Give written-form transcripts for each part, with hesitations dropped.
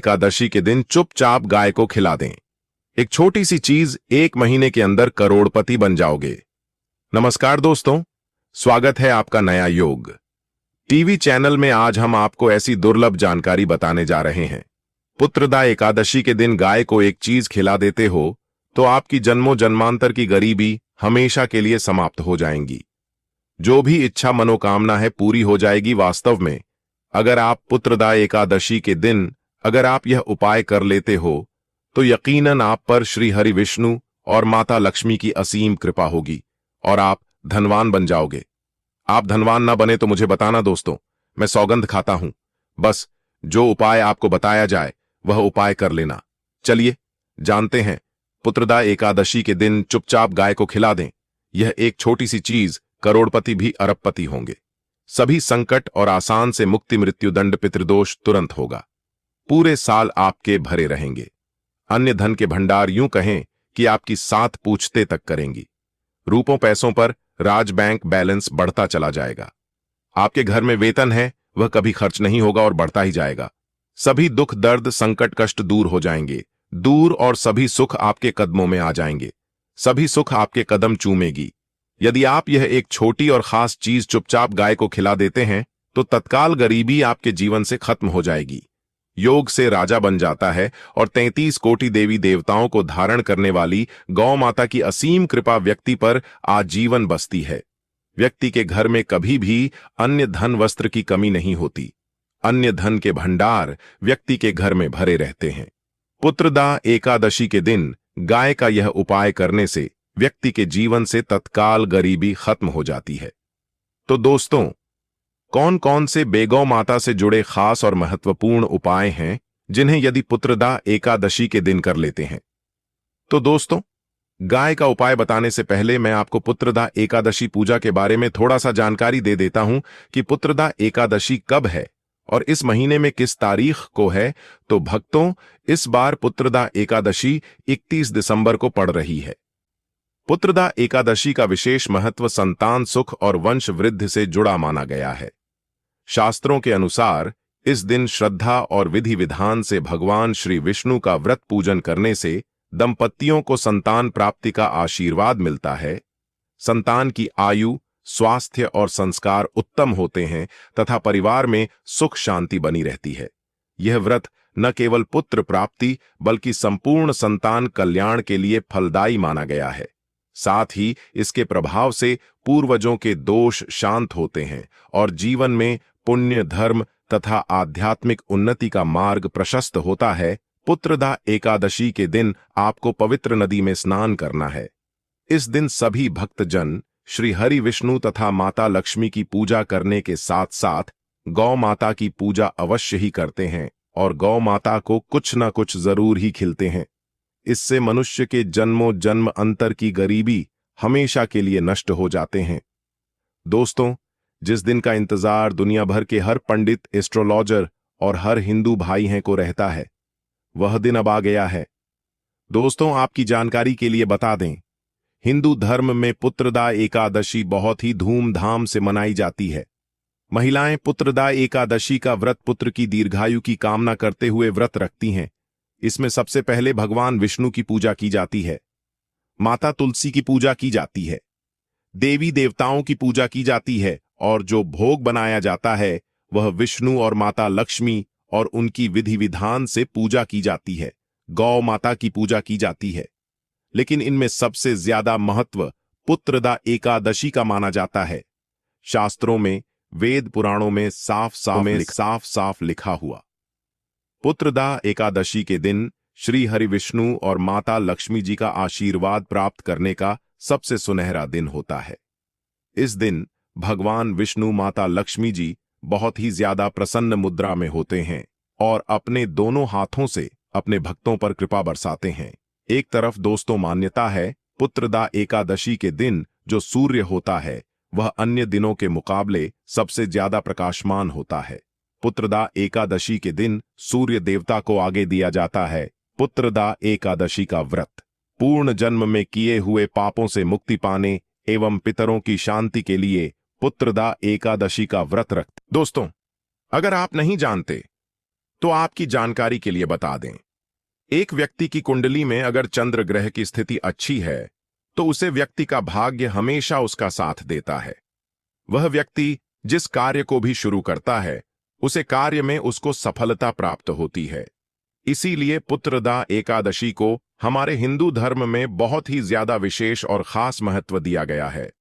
एकादशी के दिन चुपचाप गाय को खिला दें। एक छोटी सी चीज 1 महीने के अंदर करोड़पति बन जाओगे। नमस्कार दोस्तों, स्वागत है आपका नया योग टीवी चैनल में। आज हम आपको ऐसी दुर्लभ जानकारी बताने जा रहे हैं। पुत्रदा एकादशी के दिन गाय को एक चीज खिला देते हो तो आपकी जन्मों जन्मांतर की गरीबी हमेशा के लिए समाप्त हो जाएंगी। जो भी इच्छा मनोकामना है पूरी हो जाएगी। वास्तव में अगर आप पुत्रदा एकादशी के दिन अगर आप यह उपाय कर लेते हो तो यकीनन आप पर श्री हरि विष्णु और माता लक्ष्मी की असीम कृपा होगी और आप धनवान बन जाओगे। आप धनवान ना बने तो मुझे बताना दोस्तों, मैं सौगंध खाता हूं। बस जो उपाय आपको बताया जाए वह उपाय कर लेना। चलिए जानते हैं। पुत्रदा एकादशी के दिन चुपचाप गाय को खिला दें। यह एक छोटी सी चीज करोड़पति भी अरबपति होंगे। सभी संकट और आसान से मुक्ति, मृत्युदंड, पितृदोष तुरंत होगा। पूरे साल आपके भरे रहेंगे। अन्य धन के भंडार यूं कहें कि आपकी 7 पूछते तक करेंगी। रूपों पैसों पर राज बैंक बैलेंस बढ़ता चला जाएगा। आपके घर में वेतन है वह कभी खर्च नहीं होगा और बढ़ता ही जाएगा। सभी दुख दर्द संकट कष्ट दूर हो जाएंगे दूर और सभी सुख आपके कदमों में आ जाएंगे। सभी सुख आपके कदम चूमेगी। यदि आप यह एक छोटी और खास चीज चुपचाप गाय को खिला देते हैं तो तत्काल गरीबी आपके जीवन से खत्म हो जाएगी। योग से राजा बन जाता है और 33 कोटि देवी देवताओं को धारण करने वाली गौ माता की असीम कृपा व्यक्ति पर आजीवन बसती है। व्यक्ति के घर में कभी भी अन्य धन वस्त्र की कमी नहीं होती। अन्य धन के भंडार व्यक्ति के घर में भरे रहते हैं। पुत्रदा एकादशी के दिन गाय का यह उपाय करने से व्यक्ति के जीवन से तत्काल गरीबी खत्म हो जाती है। तो दोस्तों, कौन कौन से बेगौ माता से जुड़े खास और महत्वपूर्ण उपाय हैं जिन्हें यदि पुत्रदा एकादशी के दिन कर लेते हैं? तो दोस्तों, गाय का उपाय बताने से पहले मैं आपको पुत्रदा एकादशी पूजा के बारे में थोड़ा सा जानकारी दे देता हूं कि पुत्रदा एकादशी कब है और इस महीने में किस तारीख को है। तो भक्तों, इस बार पुत्रदा एकादशी 31 दिसंबर को पड़ रही है। पुत्रदा एकादशी का विशेष महत्व संतान सुख और वंश वृद्धि से जुड़ा माना गया है। शास्त्रों के अनुसार इस दिन श्रद्धा और विधि विधान से भगवान श्री विष्णु का व्रत पूजन करने से दंपतियों को संतान प्राप्ति का आशीर्वाद मिलता है। संतान की आयु, स्वास्थ्य और संस्कार उत्तम होते हैं तथा परिवार में सुख शांति बनी रहती है। यह व्रत न केवल पुत्र प्राप्ति बल्कि संपूर्ण संतान कल्याण के लिए फलदायी माना गया है। साथ ही इसके प्रभाव से पूर्वजों के दोष शांत होते हैं और जीवन में पुण्य, धर्म तथा आध्यात्मिक उन्नति का मार्ग प्रशस्त होता है। पुत्रदा एकादशी के दिन आपको पवित्र नदी में स्नान करना है। इस दिन सभी भक्तजन श्री हरि विष्णु तथा माता लक्ष्मी की पूजा करने के साथ साथ गौ माता की पूजा अवश्य ही करते हैं और गौ माता को कुछ न कुछ जरूर ही खिलते हैं। इससे मनुष्य के जन्मों जन्म अंतर की गरीबी हमेशा के लिए नष्ट हो जाते हैं। दोस्तों, जिस दिन का इंतजार दुनिया भर के हर पंडित, एस्ट्रोलॉजर और हर हिंदू भाई हैं को रहता है, वह दिन अब आ गया है। दोस्तों, आपकी जानकारी के लिए बता दें, हिंदू धर्म में पुत्रदा एकादशी बहुत ही धूमधाम से मनाई जाती है। महिलाएं पुत्रदा एकादशी का व्रत पुत्र की दीर्घायु की कामना करते हुए व्रत रखती हैं। इसमें सबसे पहले भगवान विष्णु की पूजा की जाती है, माता तुलसी की पूजा की जाती है, देवी देवताओं की पूजा की जाती है और जो भोग बनाया जाता है वह विष्णु और माता लक्ष्मी और उनकी विधि विधान से पूजा की जाती है। गौ माता की पूजा की जाती है। लेकिन इनमें सबसे ज्यादा महत्व पुत्रदा एकादशी का माना जाता है। शास्त्रों में, वेद पुराणों में साफ साफ लिखा हुआ पुत्रदा एकादशी के दिन श्री हरि विष्णु और माता लक्ष्मी जी का आशीर्वाद प्राप्त करने का सबसे सुनहरा दिन होता है। इस दिन भगवान विष्णु, माता लक्ष्मी जी बहुत ही ज्यादा प्रसन्न मुद्रा में होते हैं और अपने दोनों हाथों से अपने भक्तों पर कृपा बरसाते हैं। एक तरफ दोस्तों मान्यता है पुत्रदा एकादशी के दिन जो सूर्य होता है वह अन्य दिनों के मुकाबले सबसे ज्यादा प्रकाशमान होता है। पुत्रदा एकादशी के दिन सूर्य देवता को आगे दिया जाता है। पुत्रदा एकादशी का व्रत पूर्ण जन्म में किए हुए पापों से मुक्ति पाने एवं पितरों की शांति के लिए पुत्रदा एकादशी का व्रत रखते। दोस्तों, अगर आप नहीं जानते तो आपकी जानकारी के लिए बता दें, एक व्यक्ति की कुंडली में अगर चंद्र ग्रह की स्थिति अच्छी है तो उसे व्यक्ति का भाग्य हमेशा उसका साथ देता है। वह व्यक्ति जिस कार्य को भी शुरू करता है उसे कार्य में उसको सफलता प्राप्त होती है। इसीलिए पुत्रदा एकादशी को हमारे हिंदू धर्म में बहुत ही ज्यादा विशेष और खास महत्व दिया गया है।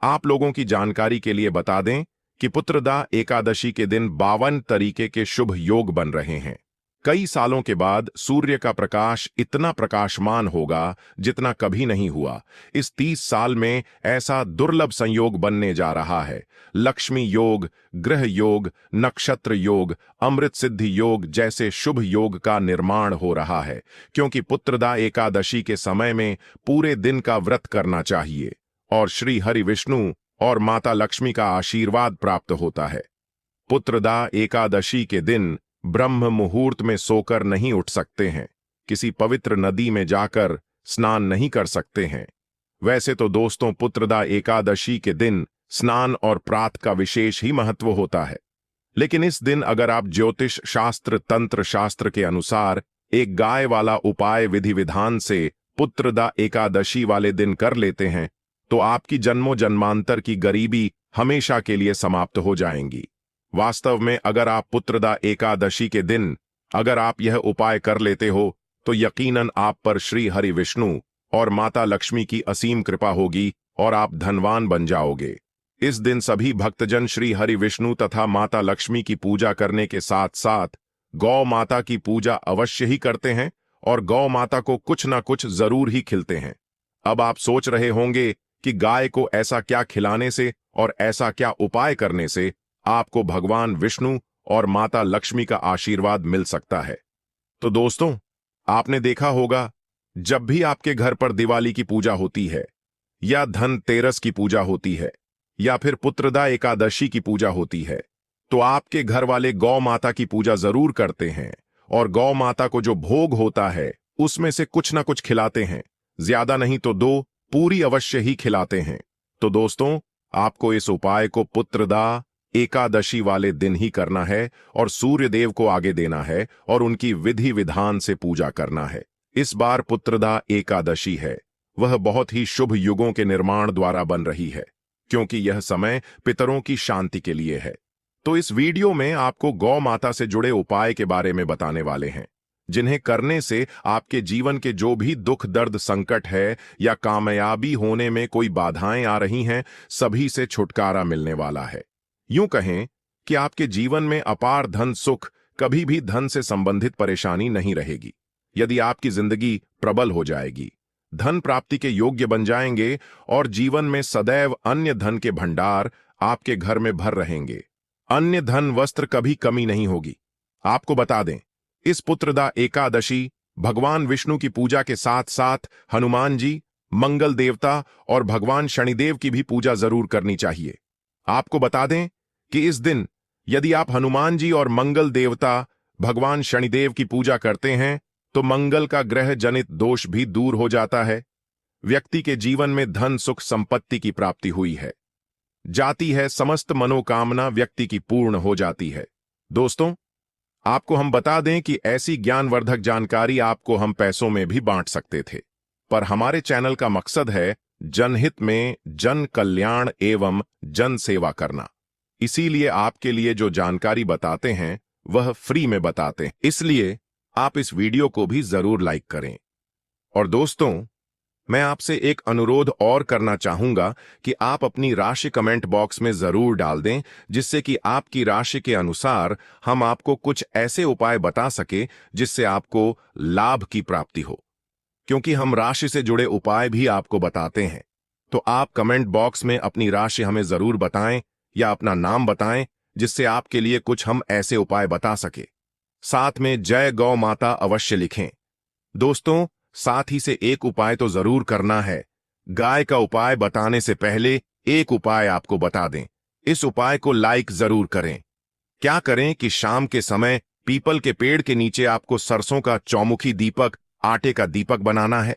आप लोगों की जानकारी के लिए बता दें कि पुत्रदा एकादशी के दिन 52 तरीके के शुभ योग बन रहे हैं। कई सालों के बाद सूर्य का प्रकाश इतना प्रकाशमान होगा जितना कभी नहीं हुआ। इस 30 साल में ऐसा दुर्लभ संयोग बनने जा रहा है। लक्ष्मी योग, ग्रह योग, नक्षत्र योग, अमृत सिद्धि योग जैसे शुभ योग का निर्माण हो रहा है, क्योंकि पुत्रदा एकादशी के समय में पूरे दिन का व्रत करना चाहिए और श्री हरि विष्णु और माता लक्ष्मी का आशीर्वाद प्राप्त होता है। पुत्रदा एकादशी के दिन ब्रह्म मुहूर्त में सोकर नहीं उठ सकते हैं, किसी पवित्र नदी में जाकर स्नान नहीं कर सकते हैं। वैसे तो दोस्तों पुत्रदा एकादशी के दिन स्नान और प्रात का विशेष ही महत्व होता है, लेकिन इस दिन अगर आप ज्योतिष शास्त्र तंत्र शास्त्र के अनुसार एक गाय वाला उपाय विधि विधान से पुत्रदा एकादशी वाले दिन कर लेते हैं तो आपकी जन्मों जन्मांतर की गरीबी हमेशा के लिए समाप्त हो जाएंगी। वास्तव में अगर आप पुत्रदा एकादशी के दिन अगर आप यह उपाय कर लेते हो तो यकीनन आप पर श्री हरि विष्णु और माता लक्ष्मी की असीम कृपा होगी और आप धनवान बन जाओगे। इस दिन सभी भक्तजन श्री हरि विष्णु तथा माता लक्ष्मी की पूजा करने के साथ साथ गौ माता की पूजा अवश्य ही करते हैं और गौ माता को कुछ ना कुछ जरूर ही खिलते हैं। अब आप सोच रहे होंगे कि गाय को ऐसा क्या खिलाने से और ऐसा क्या उपाय करने से आपको भगवान विष्णु और माता लक्ष्मी का आशीर्वाद मिल सकता है। तो दोस्तों, आपने देखा होगा जब भी आपके घर पर दिवाली की पूजा होती है या धनतेरस की पूजा होती है या फिर पुत्रदा एकादशी की पूजा होती है तो आपके घर वाले गौ माता की पूजा जरूर करते हैं और गौ माता को जो भोग होता है उसमें से कुछ ना कुछ खिलाते हैं, ज्यादा नहीं तो 2 पूरी अवश्य ही खिलाते हैं। तो दोस्तों, आपको इस उपाय को पुत्रदा एकादशी वाले दिन ही करना है और सूर्य देव को आगे देना है और उनकी विधि विधान से पूजा करना है। इस बार पुत्रदा एकादशी है, वह बहुत ही शुभ युगों के निर्माण द्वारा बन रही है, क्योंकि यह समय पितरों की शांति के लिए है। तो इस वीडियो में आपको गौ माता से जुड़े उपाय के बारे में बताने वाले हैं, जिन्हें करने से आपके जीवन के जो भी दुख दर्द संकट है या कामयाबी होने में कोई बाधाएं आ रही हैं, सभी से छुटकारा मिलने वाला है। यूं कहें कि आपके जीवन में अपार धन सुख, कभी भी धन से संबंधित परेशानी नहीं रहेगी। यदि आपकी जिंदगी प्रबल हो जाएगी, धन प्राप्ति के योग्य बन जाएंगे और जीवन में सदैव अन्य धन के भंडार आपके घर में भर रहेंगे। अन्य धन वस्त्र कभी कमी नहीं होगी। आपको बता दें, इस पुत्रदा एकादशी भगवान विष्णु की पूजा के साथ साथ हनुमान जी, मंगल देवता और भगवान शनिदेव की भी पूजा जरूर करनी चाहिए। आपको बता दें कि इस दिन यदि आप हनुमान जी और मंगल देवता भगवान शनिदेव की पूजा करते हैं तो मंगल का ग्रह जनित दोष भी दूर हो जाता है। व्यक्ति के जीवन में धन सुख संपत्ति की प्राप्ति हुई है जाती है, समस्त मनोकामना व्यक्ति की पूर्ण हो जाती है। दोस्तों, आपको हम बता दें कि ऐसी ज्ञानवर्धक जानकारी आपको हम पैसों में भी बांट सकते थे, पर हमारे चैनल का मकसद है जनहित में जन कल्याण एवं जन सेवा करना। इसीलिए आपके लिए जो जानकारी बताते हैं वह फ्री में बताते हैं, इसलिए आप इस वीडियो को भी जरूर लाइक करें। और दोस्तों, मैं आपसे एक अनुरोध और करना चाहूंगा कि आप अपनी राशि कमेंट बॉक्स में जरूर डाल दें, जिससे कि आपकी राशि के अनुसार हम आपको कुछ ऐसे उपाय बता सके जिससे आपको लाभ की प्राप्ति हो, क्योंकि हम राशि से जुड़े उपाय भी आपको बताते हैं। तो आप कमेंट बॉक्स में अपनी राशि हमें जरूर बताएं या अपना नाम बताएं, जिससे आपके लिए कुछ हम ऐसे उपाय बता सके। साथ में जय गौ माता अवश्य लिखें। दोस्तों, साथ ही से एक उपाय तो जरूर करना है। गाय का उपाय बताने से पहले एक उपाय आपको बता दें। इस उपाय को लाइक जरूर करें। क्या करें कि शाम के समय पीपल के पेड़ के नीचे आपको सरसों का चौमुखी दीपक, आटे का दीपक बनाना है।